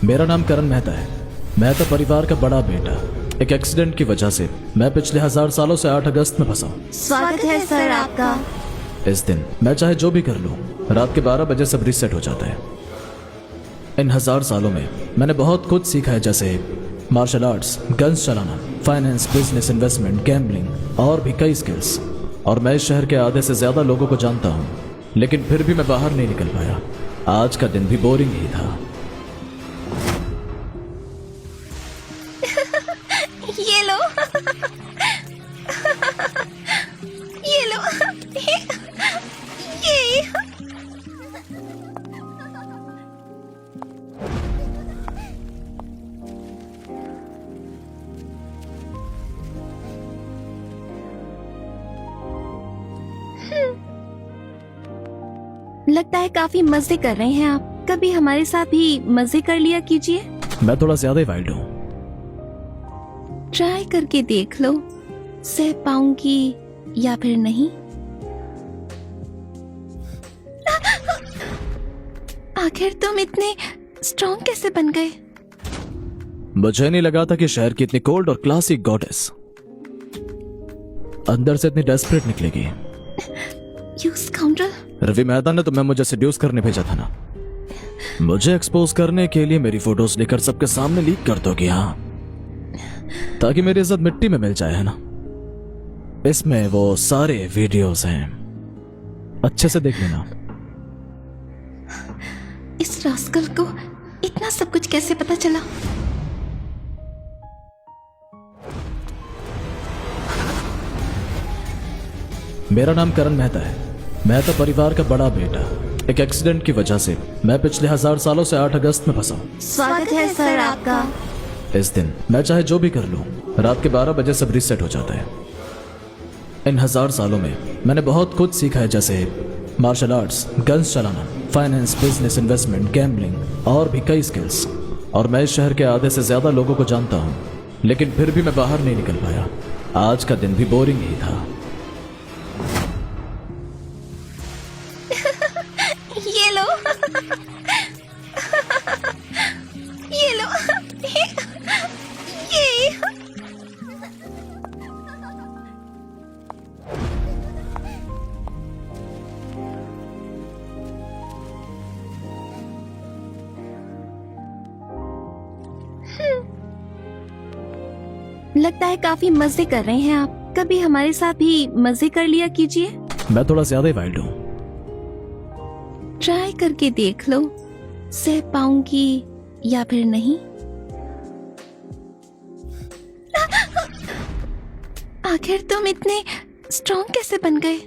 मेरा नाम करण मेहता है। मेहता परिवार का बड़ा बेटा। एक एक्सीडेंट की वजह से मैं पिछले 1000 सालों से 8 अगस्त में फंसा हूँ। स्वागत है सर आपका। इस दिन मैं चाहे जो भी कर लूँ, रात के 12 बजे सब रीसेट हो जाता है। इन 1000 सालों में मैंने बहुत कुछ सीखा है, जैसे मार्शल आर्ट्स, गन्स चलाना, फाइनेंस, बिजनेस, इन्वेस्टमेंट, गैम्बलिंग और भी कई स्किल्स। और मैं इस शहर के आधे से ज्यादा लोगों को जानता हूँ, लेकिन फिर भी मैं बाहर नहीं निकल पाया। आज का दिन भी बोरिंग ही था। ये लो ये लो ये लगता है काफी मजे कर रहे हैं आप। कभी हमारे साथ भी मजे कर लिया कीजिए। मैं थोड़ा ज्यादा ही वाइल्ड हूँ। ट्राई करके देख लो, सह पाऊंगी या फिर नहीं। आखिर तुम इतने स्ट्रॉन्ग कैसे बन गए? मुझे नहीं लगा था कि शहर की इतनी कोल्ड और क्लासिक गॉडेस अंदर से इतनी डेस्परेट निकलेगी। You scoundrel. रवि मेहता ने तुम्हें मुझे सेड्यूस करने भेजा था ना। मुझे एक्सपोज करने के लिए मेरी फोटोज लेकर सबके सामने लीक कर दोगे? हाँ, ताकि मेरी इज्जत मिट्टी में मिल जाए, है ना? इसमें वो सारे वीडियोस हैं, अच्छे से देख लेना। इस रास्कल को इतना सब कुछ कैसे पता चला? मेरा नाम करण मेहता है। मेहता परिवार का बड़ा बेटा। एक एक्सीडेंट की वजह से मैं पिछले 1000 सालों से 8 अगस्त में फंसा हूँ। स्वागत है सर आपका। इस दिन मैं चाहे जो भी कर लूँ, रात के 12 बजे सब रीसेट हो जाता है। इन 1000 सालों में मैंने बहुत कुछ सीखा है, जैसे मार्शल आर्ट्स, गन्स चलाना, फाइनेंस, बिजनेस, इन्वेस्टमेंट, गैम्बलिंग और भी कई स्किल्स। और मैं इस शहर के आधे से ज्यादा लोगों को जानता हूँ, लेकिन फिर भी मैं बाहर नहीं निकल पाया। आज का दिन भी बोरिंग ही था। ये लो ये लो ये लगता है काफी मजे कर रहे हैं आप। कभी हमारे साथ भी मजे कर लिया कीजिए। मैं थोड़ा ज्यादा ही वाइल्ड हूँ। ट्राई करके देख लो, सह पाऊंगी या फिर नहीं। आखिर तुम इतने स्ट्रॉन्ग कैसे बन गए?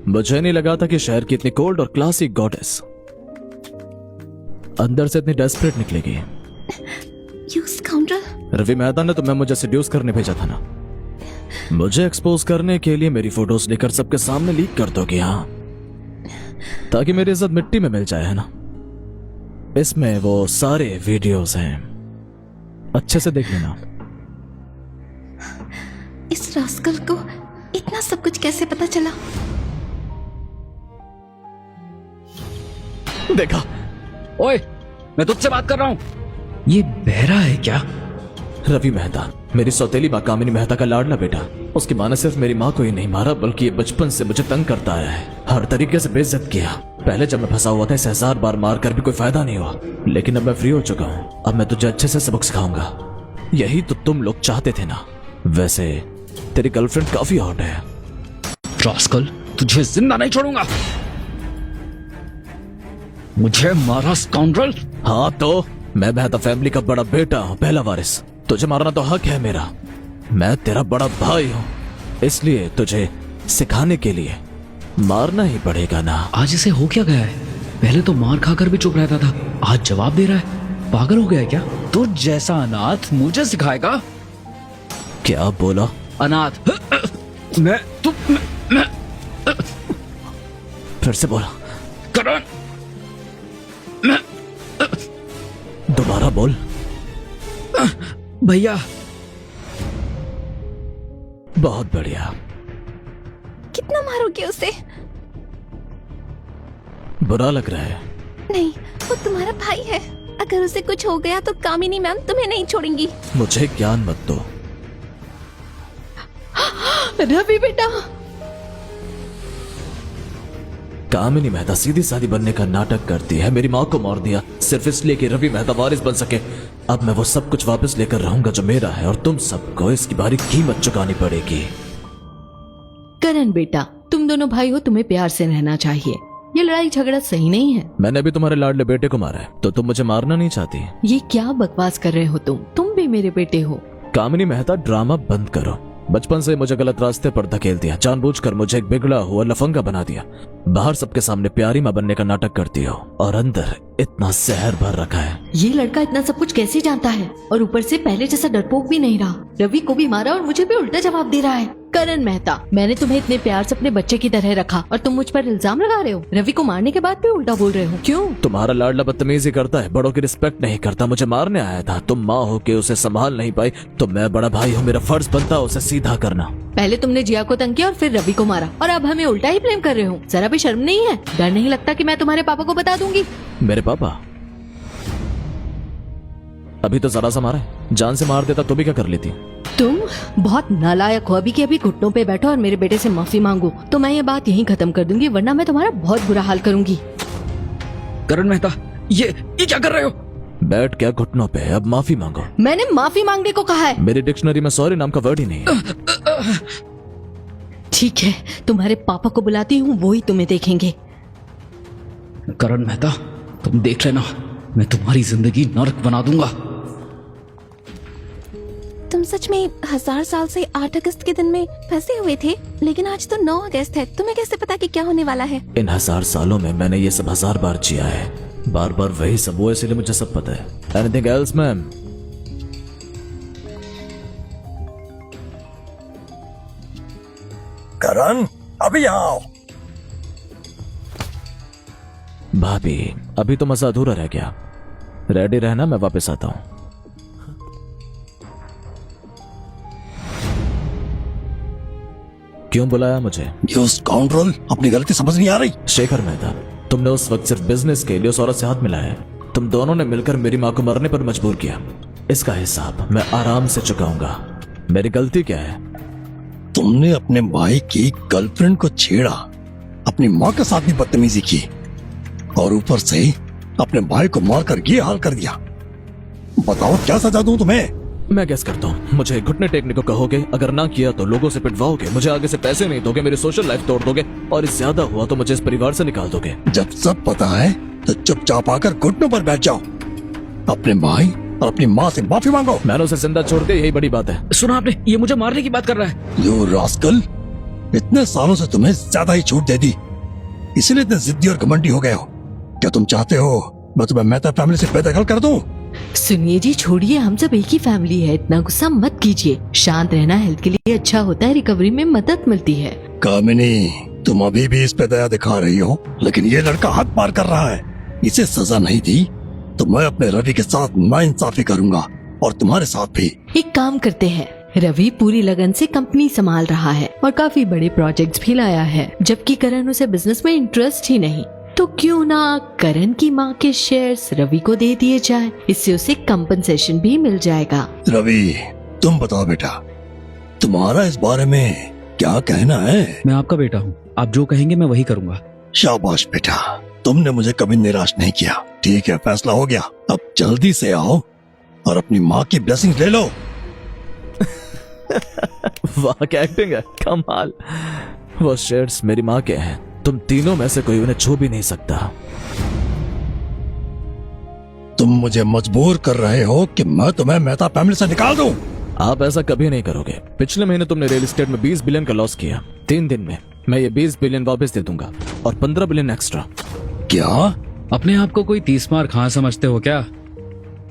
मुझे नहीं लगा था कि शहर की इतनी कोल्ड और क्लासिक गॉडेस अंदर से इतनी डेस्परेट निकलेगी। You scoundrel. रवि मेहता ने तुम्हें मुझे सेड्यूस करने भेजा था ना। मुझे एक्सपोज करने के लिए मेरी फोटोज लेकर सबके सामने लीक कर दोगे? हाँ, ताकि मेरी इज्जत मिट्टी में मिल जाए, है ना? इसमें वो सारे वीडियोस हैं, अच्छे से देख लेना। इस रास्कल को इतना सब कुछ कैसे पता चला? देखा? ओए, मैं तुझसे बात कर रहा हूं। ये बहरा है क्या? रवि मेहता मेरी सौतेली माँ कामिनी मेहता का लाडला बेटा। उसकी माँ ने सिर्फ मेरी माँ को ही नहीं मारा, बल्कि ये बचपन से मुझे तंग करता आया है, हर तरीके से बेइज्जत किया। पहले जब मैं फंसा हुआ था, इसे 1000 बार मार कर भी कोई फायदा नहीं हुआ, लेकिन अब मैं फ्री हो चुका हूँ। अब मैं तुझे अच्छे से सबक सिखाऊंगा। यही तो तुम लोग चाहते थे ना। वैसे तेरी गर्लफ्रेंड काफी हॉट है। रास्कल, तुझे जिंदा नहीं छोड़ूंगा। मुझे मारा स्काउंड्रल। हाँ तो मैं मेहता फैमिली का बड़ा बेटा हूँ, पहला वारिस। तुझे मारना तो हक है मेरा। मैं तेरा बड़ा भाई हूँ, इसलिए तुझे सिखाने के लिए मारना ही पड़ेगा ना। आज इसे हो क्या गया है? पहले तो मार खाकर भी चुप रहता था, आज जवाब दे रहा है। पागल हो गया है क्या? तुझ जैसा अनाथ मुझे सिखाएगा? क्या बोला? अनाथ? मैं फिर से बोला। करण, दोबारा बोल। भैया। बहुत बढ़िया। कितना मारोगे उसे? बुरा लग रहा है? नहीं, वो तुम्हारा भाई है। अगर उसे कुछ हो गया तो कामिनी मैम तुम्हें नहीं छोड़ेंगी। मुझे ज्ञान मत दो। रवि बेटा, कामिनी मेहता सीधी सादी बनने का नाटक करती है। मेरी माँ को मार दिया सिर्फ इसलिए कि रवि मेहता वारिस बन सके। अब मैं वो सब कुछ वापस लेकर रहूंगा जो मेरा है, और तुम सबको इसकी भारी कीमत चुकानी पड़ेगी। करण बेटा, तुम दोनों भाई हो, तुम्हें प्यार से रहना चाहिए। ये लड़ाई झगड़ा सही नहीं है। मैंने भी तुम्हारे लाडले बेटे को मारा है, तो तुम मुझे मारना नहीं चाहती? ये क्या बकवास कर रहे हो तुम भी मेरे बेटे हो। कामिनी मेहता, ड्रामा बंद करो। बचपन से मुझे गलत रास्ते पर धकेल दिया, जानबूझकर मुझे एक बिगड़ा हुआ लफंगा बना दिया। बाहर सबके सामने प्यारी माँ बनने का नाटक करती हो, और अंदर इतना जहर भर रखा है। ये लड़का इतना सब कुछ कैसे जानता है, और ऊपर से पहले जैसा डरपोक भी नहीं रहा। रवि को भी मारा और मुझे भी उल्टा जवाब दे रहा है। करण मेहता, मैंने तुम्हें इतने प्यार से अपने बच्चे की तरह रखा और तुम मुझ पर इल्जाम लगा रहे हो। रवि को मारने के बाद भी उल्टा बोल रहे हो, क्यों? तुम्हारा लाडला बदतमीजी करता है, बड़ों की रिस्पेक्ट नहीं करता, मुझे मारने आया था। तुम माँ हो के उसे संभाल नहीं पाई, तो मैं बड़ा भाई हूँ, मेरा फर्ज बनता है उसे सीधा करना। पहले तुमने जिया को तंग किया और फिर रवि को मारा, और अब हमें उल्टा ही ब्लेम कर रहे हो। जरा भी शर्म नहीं है? डर नहीं लगता कि मैं तुम्हारे पापा को बता दूंगी? मेरे पापा? अभी तो जरा सा मारा है, जान से मार देता तो भी क्या कर लेती? तुम बहुत नालायक हो। अभी के अभी घुटनों पे बैठो और मेरे बेटे से माफी मांगो, तो मैं ये बात यहीं खत्म कर दूंगी, वरना मैं तुम्हारा बहुत बुरा हाल करूंगी। करण मेहता, ये क्या कर रहे हो? बैठ क्या घुटनों पे, अब माफी मांगो। मैंने माफी मांगने को कहा है। मेरी डिक्शनरी में सॉरी नाम का वर्ड ही नहीं है। ठीक है, तुम्हारे पापा को बुलाती हूँ, वो ही तुम्हें देखेंगे। करण मेहता, तुम देख लेना, मैं तुम्हारी जिंदगी नर्क बना दूंगा। तुम सच में 1000 साल से 8 अगस्त के दिन में फंसे हुए थे, लेकिन आज तो 9 अगस्त है। तुम्हें कैसे पता कि क्या होने वाला है? इन 1000 सालों में मैंने ये सब 1000 बार जिया है, बार बार वही सब हुआ, इसलिए मुझे सब पता है। Anything else ma'am? करण, अभी आओ। भाभी, अभी तो मजा अधूरा रह गया। रेडी रहना, मैं वापस आता हूँ। क्यों बुलाया मुझे? ये उस स्काउंड्रल, अपनी गलती समझ नहीं आ रही? शेखर मेहता, तुमने उस वक्त सिर्फ बिजनेस के लिए उस औरत से हाथ मिलाया है। तुम दोनों ने मिलकर मेरी माँ को मरने पर मजबूर किया। इसका हिसाब मैं आराम से चुकाऊंगा। मेरी गलती क्या है? तुमने अपने भाई की गर्लफ्रेंड को छेड़ा, अपनी माँ के साथ भी बदतमीजी की, और ऊपर से अपने भाई को मारकर ये हाल कर दिया। बताओ क्या सजा दूं तुम्हें? मैं गैस करता हूँ, मुझे घुटने टेकने को कहोगे, अगर ना किया तो लोगों से पिटवाओगे, मुझे आगे से पैसे नहीं दोगे, मेरी सोशल लाइफ तोड़ दोगे, और इससे ज्यादा हुआ तो मुझे इस परिवार से निकाल दोगे। जब सब पता है तो चुपचाप आकर घुटनों पर बैठ जाओ, अपने भाई और अपनी माँ से माफी मांगो। मैंने उसे जिंदा छोड़ दिया, यही बड़ी बात है। सुना आपने, ये मुझे मारने की बात कर रहा है। यो रास्कल, इतने सालों से तुम्हें ज्यादा ही छूट दे दी, इसीलिए इतने जिद्दी और घमंडी हो गए हो। क्या तुम चाहते हो मैं तुम्हें मेहता फैमिली से बेदखल कर दूं? सुनिए जी, छोड़िए, हम सब एक ही फैमिली है, इतना गुस्सा मत कीजिए। शांत रहना हेल्थ के लिए अच्छा होता है, रिकवरी में मदद मिलती है। कामिनी, तुम अभी भी इस पे दया दिखा रही हो, लेकिन ये लड़का हद पार कर रहा है। इसे सजा नहीं दी तो मैं अपने रवि के साथ नाइंसाफी करूंगा, और तुम्हारे साथ भी। एक काम करते हैं, रवि पूरी लगन से कंपनी संभाल रहा है और काफी बड़े प्रोजेक्ट्स भी लाया है, जबकि करण उसे बिजनेस में इंटरेस्ट ही नहीं। तो क्यों ना करण की माँ के शेयर्स रवि को दे दिए जाए, इससे उसे कंपनसेशन भी मिल जाएगा। रवि, तुम बताओ बेटा, तुम्हारा इस बारे में क्या कहना है? मैं आपका बेटा हूँ, आप जो कहेंगे मैं वही करूँगा। शाबाश बेटा, तुमने मुझे कभी निराश नहीं किया। ठीक है, फैसला हो गया। अब जल्दी से आओ और अपनी माँ की ब्लेसिंग ले लो। वाह, क्या एक्टिंग है, कमाल। वो शेयर्स मेरी माँ के हैं, तुम तीनों में से कोई उन्हें छू भी नहीं सकता। तुम मुझे मजबूर कर रहे हो कि मैं तुम्हें मेहता फैमिली से निकाल दूं। आप ऐसा कभी नहीं करोगे। पिछले महीने तुमने रियल एस्टेट में 20 बिलियन का लॉस किया। 3 दिन में मैं ये 20 बिलियन वापस दे दूंगा, और 15 बिलियन एक्स्ट्रा। क्या? अपने आप को कोई 30 मार खां समझते हो क्या?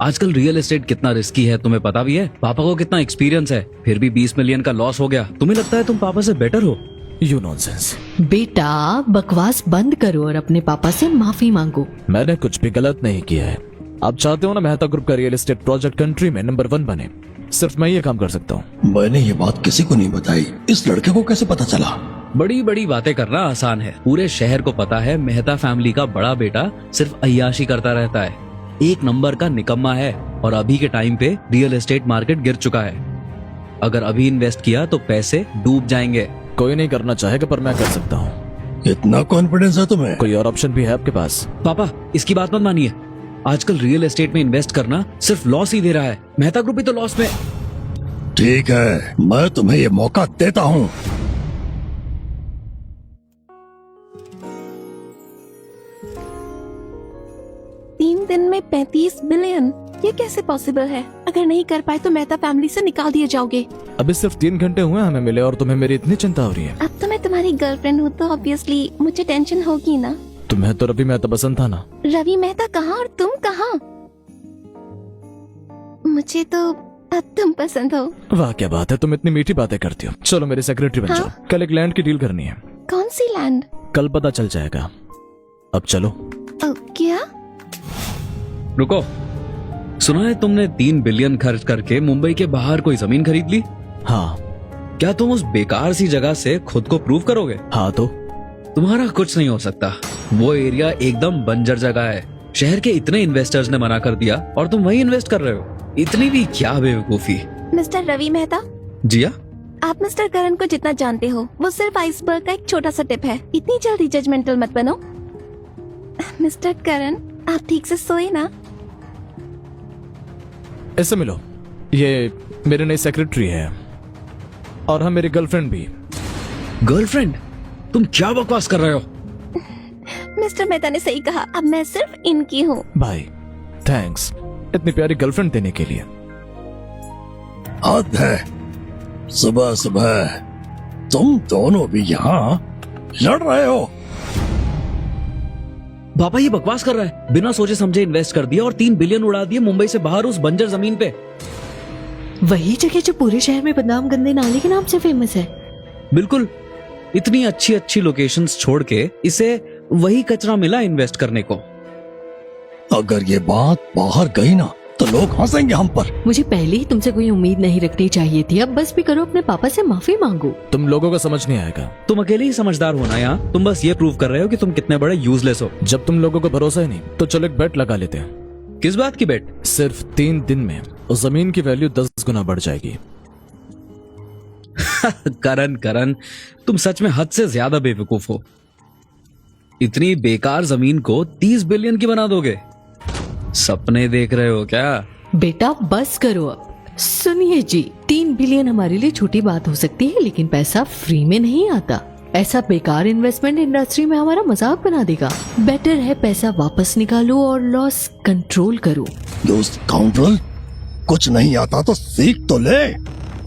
आजकल रियल एस्टेट कितना रिस्की है तुम्हें पता भी है? पापा को कितना एक्सपीरियंस है, फिर भी 20 मिलियन का लॉस हो गया। तुम्हें लगता है तुम पापा से बेटर हो? You nonsense. बेटा, बकवास बंद करो और अपने पापा से माफी मांगो। मैंने कुछ भी गलत नहीं किया है। आप चाहते हो ना मेहता ग्रुप का रियल एस्टेट प्रोजेक्ट कंट्री में नंबर 1 बने, सिर्फ मैं ये काम कर सकता हूँ। मैंने ये बात किसी को नहीं बताई। इस लड़के को कैसे पता चला? बड़ी बड़ी बातें करना आसान है, पूरे शहर को पता है मेहता फैमिली का बड़ा बेटा सिर्फ अय्याशी करता रहता है। एक नंबर का निकम्मा है और अभी के टाइम पे रियल एस्टेट मार्केट गिर चुका है। अगर अभी इन्वेस्ट किया तो पैसे डूब जाएंगे। कोई नहीं करना चाहेगा पर मैं कर सकता हूँ। इतना कॉन्फिडेंस है तुम्हें? कोई और ऑप्शन भी है आपके पास? पापा इसकी बात मत मानिए, आजकल रियल एस्टेट में इन्वेस्ट करना सिर्फ लॉस ही दे रहा है। मेहता ग्रुप भी तो लॉस में। ठीक है, मैं तुम्हें ये मौका देता हूँ। तीन दिन में 35 बिलियन, ये कैसे पॉसिबल है? अगर नहीं कर पाए तो मेहता फैमिली से निकाल दिए जाओगे। अभी सिर्फ 3 घंटे हुए हमें मिले और तुम्हें मेरी इतनी चिंता हो रही है। अब तो मैं तुम्हारी गर्लफ्रेंड हूँ तो ऑब्वियसली मुझे टेंशन होगी ना। तुम्हें तो रवि मेहता पसंद था ना? रवि मेहता कहाँ और तुम कहाँ? मुझे तो अब तुम पसंद हो। वाह क्या बात है, तुम इतनी मीठी बातें करती हो। चलो मेरी सेक्रेटरी बन हाँ? जाओ। कल एक लैंड की डील करनी है। कौन सी लैंड? कल पता चल जाएगा। अब चलो। क्या? रुको, सुना है तुमने 3 बिलियन खर्च करके मुंबई के बाहर कोई जमीन खरीद ली? हाँ। क्या तुम उस बेकार सी जगह से खुद को प्रूव करोगे? हाँ तो तुम्हारा कुछ नहीं हो सकता। वो एरिया एकदम बंजर जगह है। शहर के इतने इन्वेस्टर्स ने मना कर दिया और तुम वही इन्वेस्ट कर रहे हो। इतनी भी क्या बेवकूफी। मिस्टर रवि मेहता, जिया, आप मिस्टर करण को जितना जानते हो वो सिर्फ आइसबर्ग का एक छोटा सा टिप है। इतनी जल्दी जजमेंटल मत बनो। मिस्टर करण, आप ठीक से सोए ना? ऐसे मिलो, ये मेरी नई सेक्रेटरी है और हम मेरी गर्लफ्रेंड भी। गर्लफ्रेंड? तुम क्या बकवास कर रहे हो? मिस्टर मेहता ने सही कहा, अब मैं सिर्फ इनकी हूँ। भाई थैंक्स इतनी प्यारी गर्लफ्रेंड देने के लिए। हद है, सुबह सुबह तुम दोनों भी यहाँ लड़ रहे हो। पापा ये बकवास कर रहा है। बिना सोचे समझे इन्वेस्ट कर दिया और 3 बिलियन उड़ा दिए मुंबई से बाहर उस बंजर जमीन पे। वही जगह जो पूरे शहर में बदनाम गंदे नाले के नाम से फेमस है। बिल्कुल, इतनी अच्छी अच्छी लोकेशंस छोड़ के इसे वही कचरा मिला इन्वेस्ट करने को। अगर ये बात बाहर गई ना तो लोग हंसेंगे हम पर। मुझे पहले ही तुमसे कोई उम्मीद नहीं रखनी चाहिए थी। अब बस भी करो, अपने पापा से माफी मांगो। तुम लोगों को समझ नहीं आएगा। तुम अकेले ही समझदार हो ना यहाँ। तुम बस ये प्रूव कर रहे हो कि तुम कितने बड़े यूजलेस हो। जब तुम लोगों को भरोसा ही नहीं तो चलो एक बेट लगा लेते हैं। किस बात की बेट? सिर्फ 3 दिन में उस जमीन की वैल्यू 10 गुना बढ़ जाएगी। करण, तुम सच में हद से ज्यादा बेवकूफ हो। इतनी बेकार जमीन को 30 बिलियन की बना दोगे? सपने देख रहे हो क्या? बेटा बस करो अब। सुनिए जी, 3 बिलियन हमारे लिए छोटी बात हो सकती है, लेकिन पैसा फ्री में नहीं आता। ऐसा बेकार इन्वेस्टमेंट इंडस्ट्री में हमारा मजाक बना देगा। बेटर है पैसा वापस निकालो और लॉस कंट्रोल करो। काउंटर, कुछ नहीं आता तो सीख तो ले।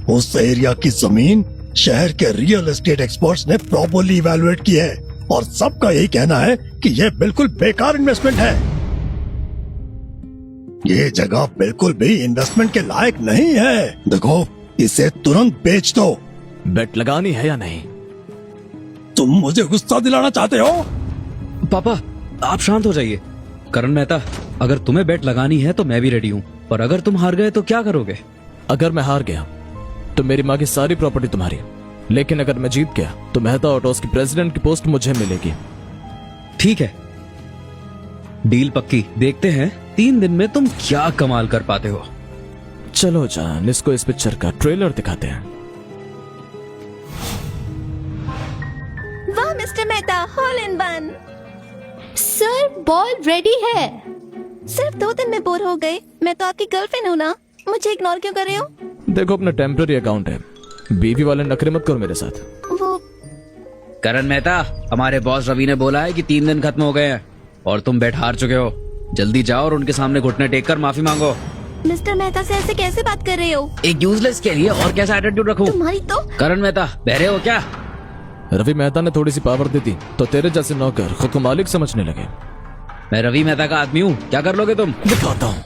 उस एरिया की जमीन शहर के रियल एस्टेट एक्सपर्ट्स ने प्रॉपर्ली इवैल्यूएट की है और सबका यही कहना है कि यह बिल्कुल बेकार इन्वेस्टमेंट है। ये जगह बिल्कुल भी इन्वेस्टमेंट के लायक नहीं है। देखो, इसे तुरंत बेच दो। बेट लगानी है या नहीं? तुम मुझे गुस्सा दिलाना चाहते हो? पापा आप शांत हो जाइए। करण मेहता, अगर तुम्हें बेट लगानी है तो मैं भी रेडी हूँ, और अगर तुम हार गए तो क्या करोगे? अगर मैं हार गया तो मेरी माँ की सारी प्रॉपर्टी तुम्हारी, लेकिन अगर मैं जीत गया तो मेहता ऑटोस की प्रेसिडेंट की पोस्ट मुझे मिलेगी। ठीक है, डील पक्की। देखते हैं 3 दिन में तुम क्या कमाल कर पाते हो। चलो जान, इसको इस पिक्चर का ट्रेलर दिखाते हैं। वाह mister Mehta, hole in one. Sir ball ready है। सिर्फ 2 दिन में बोर हो गए? मैं तो आपकी गर्लफ्रेंड हूँ ना, मुझे इग्नोर क्यों कर रहे हो? देखो अपना टेम्पररी अकाउंट है, बीवी वाले नखरे मत करो मेरे साथ। वो करण मेहता, हमारे बॉस रवि ने बोला है कि 3 दिन खत्म हो गए हैं और तुम बेट हार चुके हो। जल्दी जाओ और उनके सामने घुटने टेक कर माफी मांगो। मिस्टर मेहता से ऐसे कैसे बात कर रहे हो? एक यूजलेस के लिए और कैसा एटीट्यूड रखूं? तुम्हारी तो करण मेहता, बहरे हो क्या? रवि मेहता ने थोड़ी सी पावर दी थी तो तेरे जैसे नौकर खुद को मालिक समझने लगे। मैं रवि मेहता का आदमी हूँ, क्या कर लोगे तुम? दिखाता हूँ।